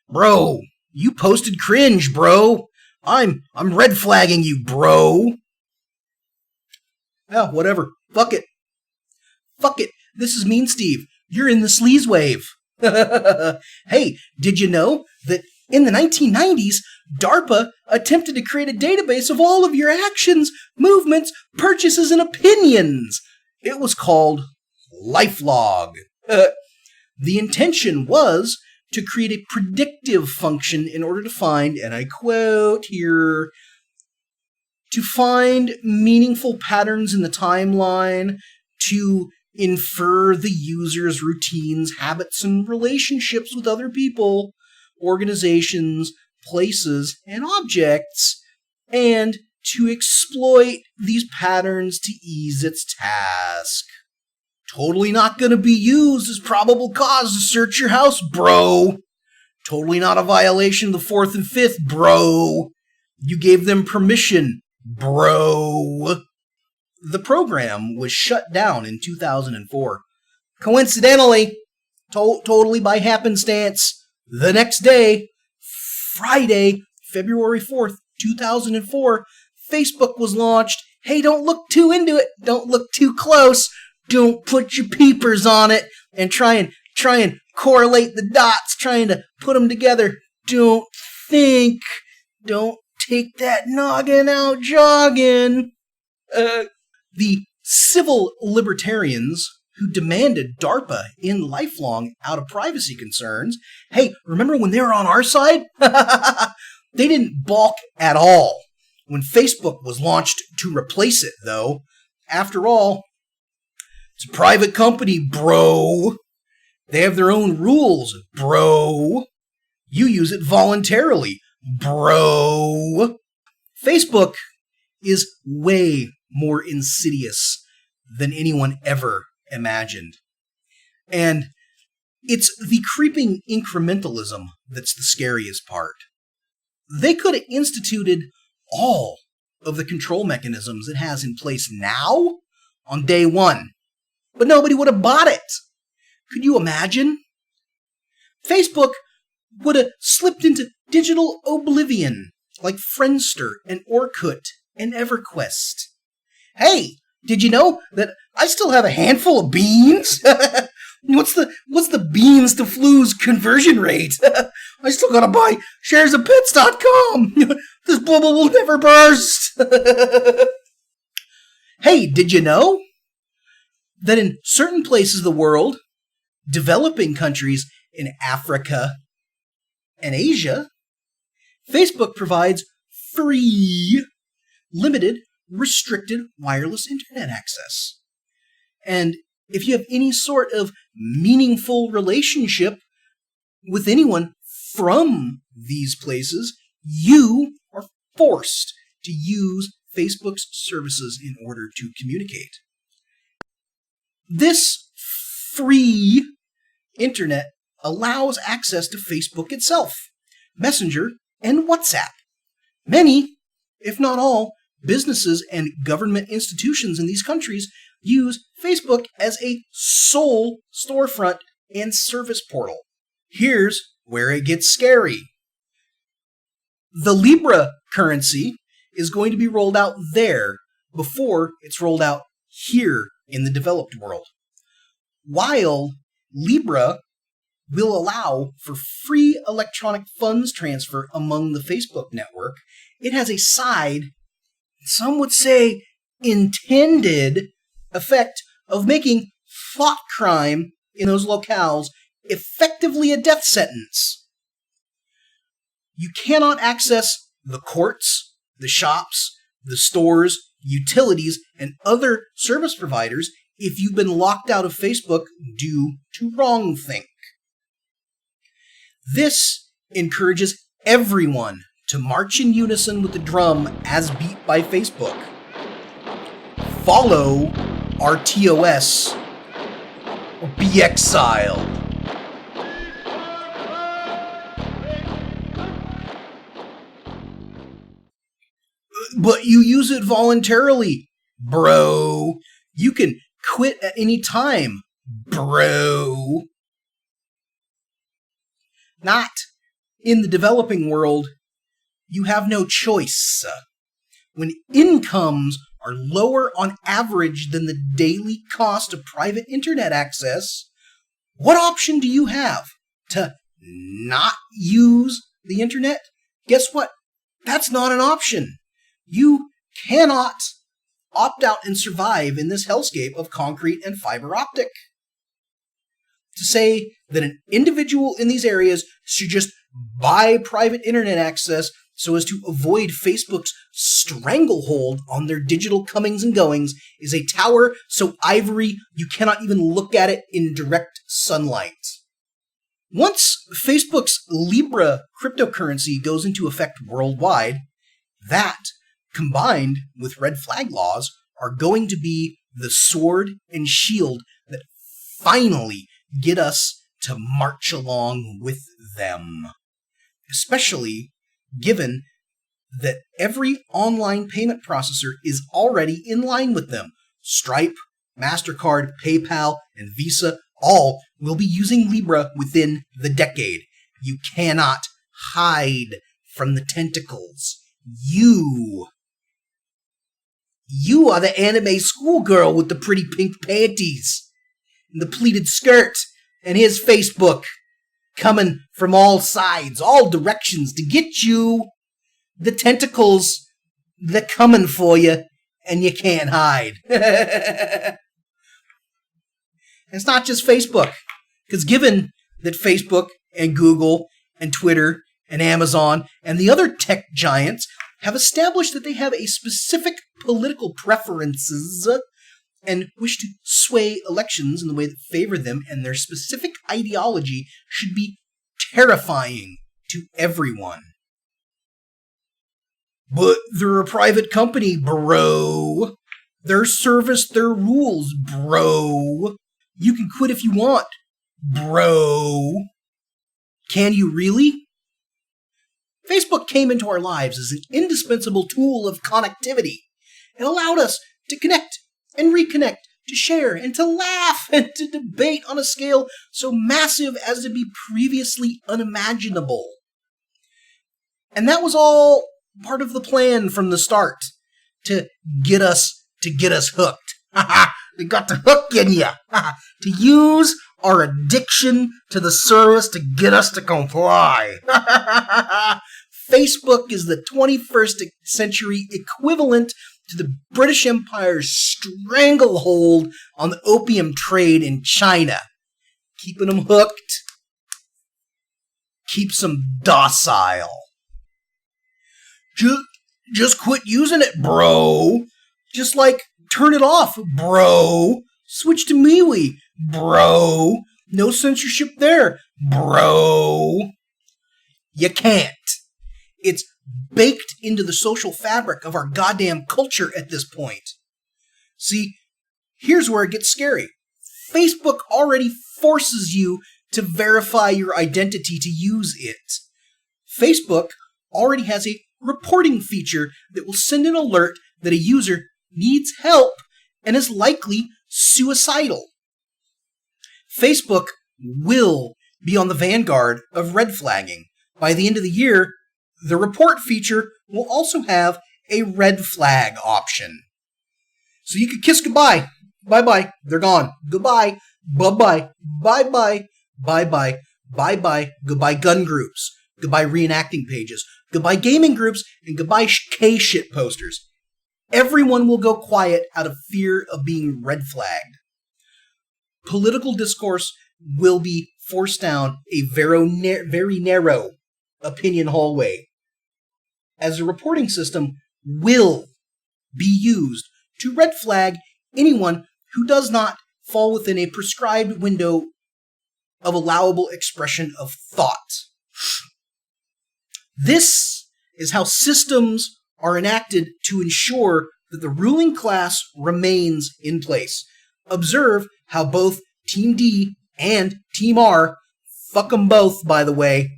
Bro, you posted cringe, bro. I'm red flagging you, bro. Yeah, whatever. Fuck it. Fuck it. This is Mean Steve. You're in the sleaze wave. Hey, did you know that in the 1990s, DARPA attempted to create a database of all of your actions, movements, purchases, and opinions? It was called LifeLog. The intention was to create a predictive function in order to find, and I quote here, to find meaningful patterns in the timeline, to infer the user's routines, habits, and relationships with other people, organizations, places, and objects, and to exploit these patterns to ease its task. Totally not going to be used as probable cause to search your house, bro. Totally not a violation of the 4th and 5th, bro. You gave them permission, bro. The program was shut down in 2004. Coincidentally, totally by happenstance, the next day, Friday, February 4th, 2004, Facebook was launched. Hey, don't look too into it. Don't look too close. Don't put your peepers on it and try and correlate the dots, trying to put them together. Don't think. Don't take that noggin out jogging. The civil libertarians who demanded DARPA in lifelong out of privacy concerns, hey, remember when they were on our side? They didn't balk at all when Facebook was launched to replace it, though. After all, it's a private company, bro. They have their own rules, bro. You use it voluntarily, bro. Facebook is way more insidious than anyone ever imagined. And it's the creeping incrementalism that's the scariest part. They could have instituted all of the control mechanisms it has in place now on day one, but nobody would have bought it. Could you imagine? Facebook would have slipped into digital oblivion like Friendster and Orkut and EverQuest. Hey, did you know that I still have a handful of beans? What's the beans to flues conversion rate? I still gotta buy shares of pets.com. This bubble will never burst. Hey, did you know that in certain places of the world, developing countries in Africa and Asia, Facebook provides free, limited, restricted wireless internet access? And if you have any sort of meaningful relationship with anyone from these places, you are forced to use Facebook's services in order to communicate. This free internet allows access to Facebook itself, Messenger, and WhatsApp. Many, if not all, businesses and government institutions in these countries use Facebook as a sole storefront and service portal. Here's where it gets scary. The Libra currency is going to be rolled out there before it's rolled out here in the developed world. While Libra will allow for free electronic funds transfer among the Facebook network, it has a side, some would say intended, effect of making thought crime in those locales effectively a death sentence. You cannot access the courts, the shops, the stores, utilities, and other service providers if you've been locked out of Facebook due to wrongthink. This encourages everyone to march in unison with the drum as beat by Facebook. Follow RTOS or be exiled. But you use it voluntarily, bro. You can quit at any time, bro. Not in the developing world, you have no choice. When incomes are lower on average than the daily cost of private internet access, what option do you have? To not use the internet? Guess what? That's not an option. You cannot opt out and survive in this hellscape of concrete and fiber optic. To say that an individual in these areas should just buy private internet access so as to avoid Facebook's stranglehold on their digital comings and goings is a tower so ivory you cannot even look at it in direct sunlight. Once Facebook's Libra cryptocurrency goes into effect worldwide, that, combined with red flag laws, are going to be the sword and shield that finally get us to march along with them. Especially given that every online payment processor is already in line with them. Stripe, MasterCard, PayPal, and Visa all will be using Libra within the decade. You cannot hide from the tentacles. You are the anime schoolgirl with the pretty pink panties and the pleated skirt, and here's Facebook coming from all sides, all directions to get you. The tentacles, they're coming for you, and you can't hide. It's not just Facebook, because given that Facebook and Google and Twitter and Amazon and the other tech giants have established that they have a specific political preferences and wish to sway elections in the way that favor them, and their specific ideology should be terrifying to everyone. But they're a private company, bro. Their service, their rules, bro. You can quit if you want, bro. Can you really? Facebook came into our lives as an indispensable tool of connectivity. It allowed us to connect and reconnect, to share and to laugh and to debate on a scale so massive as to be previously unimaginable. And that was all part of the plan from the start, to get us hooked. We got to hook in you. To use our addiction to the service to get us to comply. Facebook is the 21st century equivalent to the British Empire's stranglehold on the opium trade in China. Keeping them hooked keeps them docile. Just quit using it, bro. Just like, turn it off, bro. Switch to MeWe, bro. No censorship there, bro. You can't. It's baked into the social fabric of our goddamn culture at this point. See, here's where it gets scary. Facebook already forces you to verify your identity to use it. Facebook already has a reporting feature that will send an alert that a user needs help and is likely suicidal. Facebook will be on the vanguard of red flagging. By the end of the year, the report feature will also have a red flag option. So you can kiss goodbye. Bye-bye. They're gone. Goodbye. Bye-bye. Bye-bye. Bye-bye. Bye-bye. Goodbye gun groups. Goodbye reenacting pages. Goodbye gaming groups. And goodbye K-shit posters. Everyone will go quiet out of fear of being red flagged. Political discourse will be forced down a very narrow opinion hallway, as a reporting system will be used to red flag anyone who does not fall within a prescribed window of allowable expression of thought. This is how systems are enacted to ensure that the ruling class remains in place. Observe how both Team D and Team R, fuck them both, by the way,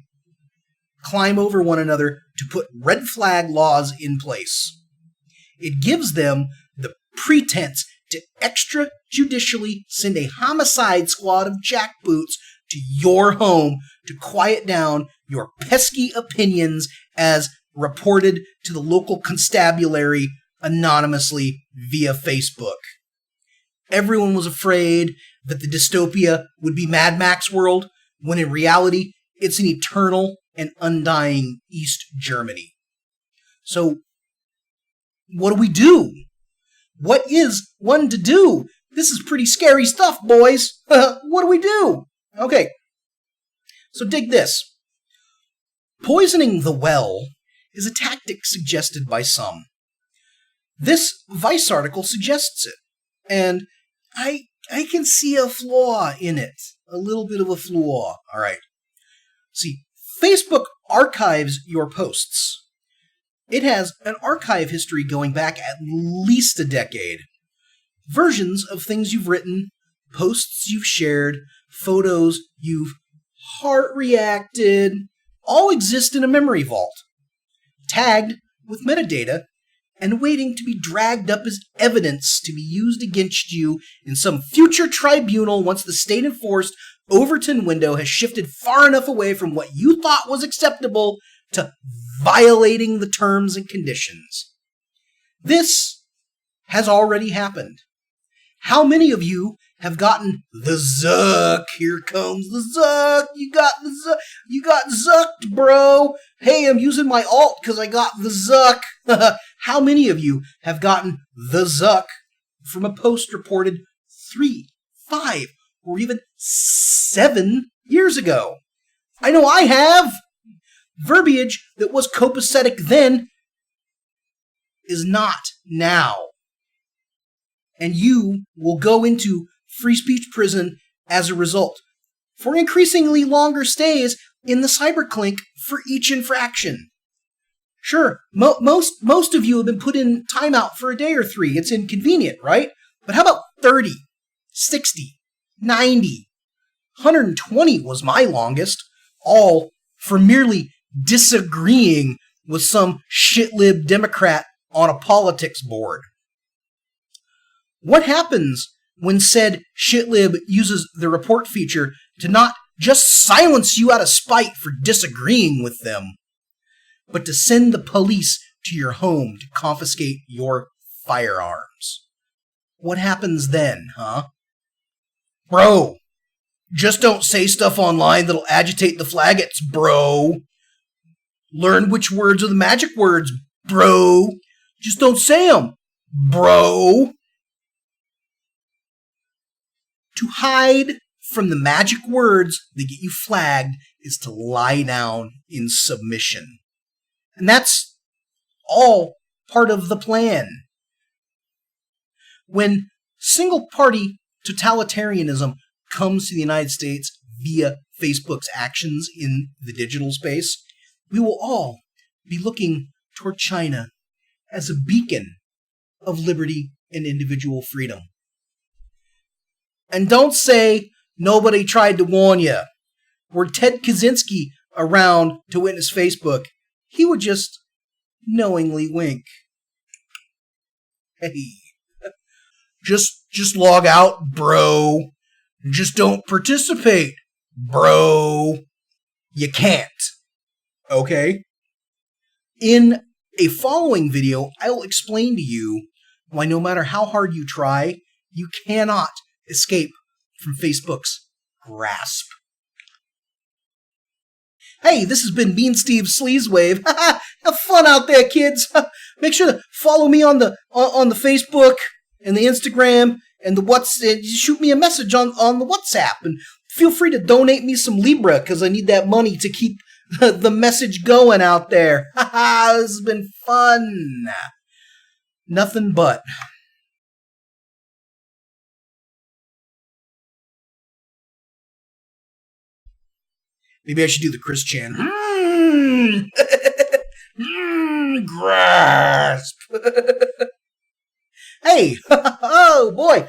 climb over one another to put red flag laws in place. It gives them the pretense to extrajudicially send a homicide squad of jackboots to your home to quiet down your pesky opinions as reported to the local constabulary anonymously via Facebook. Everyone was afraid that the dystopia would be Mad Max world, when in reality, it's an eternal and undying East Germany. So, what do we do? What is one to do? This is pretty scary stuff, boys. What do we do? Okay, so dig this. Poisoning the well is a tactic suggested by some. This Vice article suggests it, and I can see a flaw in it. A little bit of a flaw. All right. See, Facebook archives your posts. It has an archive history going back at least a decade. Versions of things you've written, posts you've shared, photos you've heart reacted, all exist in a memory vault, tagged with metadata, and waiting to be dragged up as evidence to be used against you in some future tribunal once the state-enforced Overton window has shifted far enough away from what you thought was acceptable to violating the terms and conditions. This has already happened. How many of you have gotten the zuck? Here comes the zuck. You got the zuck. You got zucked, bro. Hey, I'm using my alt because I got the zuck. How many of you have gotten the zuck from a post reported 3, 5, or even 7 years ago? I know I have. Verbiage that was copacetic then is not now. And you will go into free speech prison as a result, for increasingly longer stays in the cyberclink for each infraction. Sure, most of you have been put in timeout for a day or 3. It's inconvenient, right? But how about 30, 60, 90, 120 was my longest, all for merely disagreeing with some shitlib Democrat on a politics board. What happens when said shitlib uses the report feature to not just silence you out of spite for disagreeing with them, but to send the police to your home to confiscate your firearms? What happens then, huh? Bro, just don't say stuff online that'll agitate the faggots, bro. Learn which words are the magic words, bro. Just don't say them, bro. To hide from the magic words that get you flagged is to lie down in submission. And that's all part of the plan. When single-party totalitarianism comes to the United States via Facebook's actions in the digital space, we will all be looking toward China as a beacon of liberty and individual freedom. And don't say nobody tried to warn you. Were Ted Kaczynski around to witness Facebook, he would just knowingly wink. Hey, just log out, bro. Just don't participate, bro. You can't. Okay? In a following video, I will explain to you why no matter how hard you try, you cannot escape from Facebook's grasp. Hey, this has been Mean Steve Sleazewave. Have fun out there, kids. Make sure to follow me on the Facebook and the Instagram and the WhatsApp. Shoot me a message on the WhatsApp, and feel free to donate me some Libra because I need that money to keep the message going out there. This has been fun. Nothing but. Maybe I should do the Chris Chan. Grasp. Hey, oh boy,